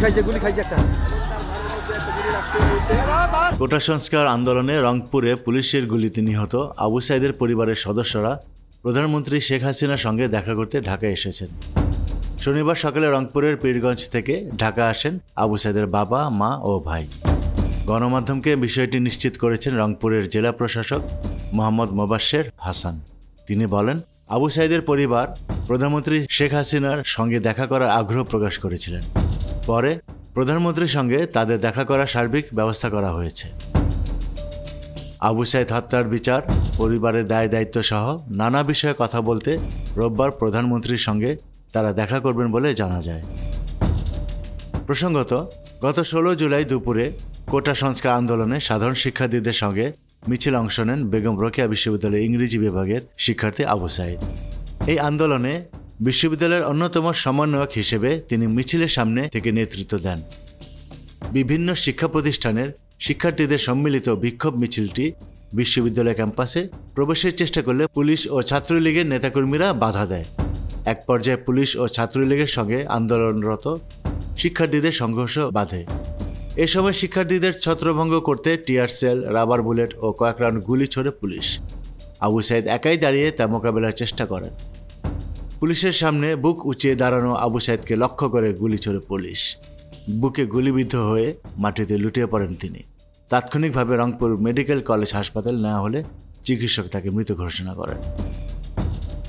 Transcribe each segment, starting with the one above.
খাইছে একটা। কোটা সংস্কার আন্দোলনে রংপুরে পুলিশের গুলিতে নিহত আবু সাইদের পরিবারের সদস্যরা প্রধানমন্ত্রী শেখ হাসিনার সঙ্গে দেখা করতে ঢাকা এসেছেন। শনিবার সকালে রংপুরের পীরগঞ্জ থেকে ঢাকা আসেন আবু সাইদের বাবা, মা ও ভাই। গণমাধ্যমকে বিষয়টি নিশ্চিত করেছেন রংপুরের জেলা প্রশাসক মোহাম্মদ মোবাশ্বের হাসান। তিনি বলেন, আবু সাইদের পরিবার প্রধানমন্ত্রী শেখ হাসিনার সঙ্গে দেখা করার আগ্রহ প্রকাশ করেছিলেন। পরে প্রধানমন্ত্রীর সঙ্গে তাদের দেখা করার সার্বিক ব্যবস্থা করা হয়েছে। আবু সাইদ হত্যার বিচার, পরিবারের দায় দায়িত্ব সহ নানা বিষয়ে কথা বলতে রোববার প্রধানমন্ত্রীর সঙ্গে তারা দেখা করবেন বলে জানা যায়। প্রসঙ্গত, গত 16 জুলাই দুপুরে কোটা সংস্কার আন্দোলনে সাধারণ শিক্ষার্থীদের সঙ্গে মিছিলে অংশ নেন বেগম রোকেয়া বিশ্ববিদ্যালয়ের ইংরেজি বিভাগের শিক্ষার্থী আবু সাইদ। এই আন্দোলনে বিশ্ববিদ্যালয়ের অন্যতম সমন্বয়ক হিসেবে তিনি মিছিলের সামনে থেকে নেতৃত্ব দেন। বিভিন্ন শিক্ষা প্রতিষ্ঠানের শিক্ষার্থীদের সম্মিলিত বিক্ষোভ মিছিলটি বিশ্ববিদ্যালয় ক্যাম্পাসে প্রবেশের চেষ্টা করলে পুলিশ ও ছাত্রলীগের নেতাকর্মীরা বাধা দেয়। এক পর্যায়ে পুলিশ ও ছাত্রলীগের সঙ্গে আন্দোলনরত শিক্ষার্থীদের সংঘর্ষ বাধে। এ সময় শিক্ষার্থীদের ছত্রভঙ্গ করতে টিয়ার সেল, রাবার বুলেট ও কয়েক রাউন্ড গুলি ছোড়ে পুলিশ। আবু সাইদ একাই দাঁড়িয়ে তা মোকাবেলার চেষ্টা করেন। পুলিশের সামনে বুক উঁচিয়ে দাঁড়ানো আবু সাইদকে লক্ষ্য করে গুলি ছোড়ে পুলিশ। বুকে গুলিবিদ্ধ হয়ে মাটিতে লুটিয়ে পড়েন তিনি। তাৎক্ষণিকভাবে রংপুর মেডিকেল কলেজ হাসপাতাল নেওয়া হলে চিকিৎসক তাকে মৃত ঘোষণা করেন।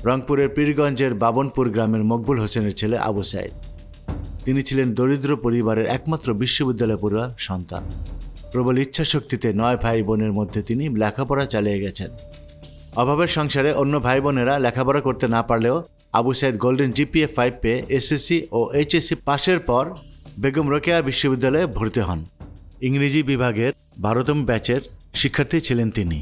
রংপুরের পীরগঞ্জের বাবনপুর গ্রামের মকবুল হোসেনের ছেলে আবু সাইদ। তিনি ছিলেন দরিদ্র পরিবারের একমাত্র বিশ্ববিদ্যালয় পড়ুয়া সন্তান। প্রবল ইচ্ছাশক্তিতে 9 ভাই বোনের মধ্যে তিনি লেখাপড়া চালিয়ে গেছেন। অভাবের সংসারে অন্য ভাই বোনেরা লেখাপড়া করতে না পারলেও আবু সাইদ গোল্ডেন GPA 5 পেয়ে SSC ও HSC পাশের পর বেগম রোকেয়া বিশ্ববিদ্যালয়ে ভর্তি হন। ইংরেজি বিভাগের 12তম ব্যাচের শিক্ষার্থী ছিলেন তিনি।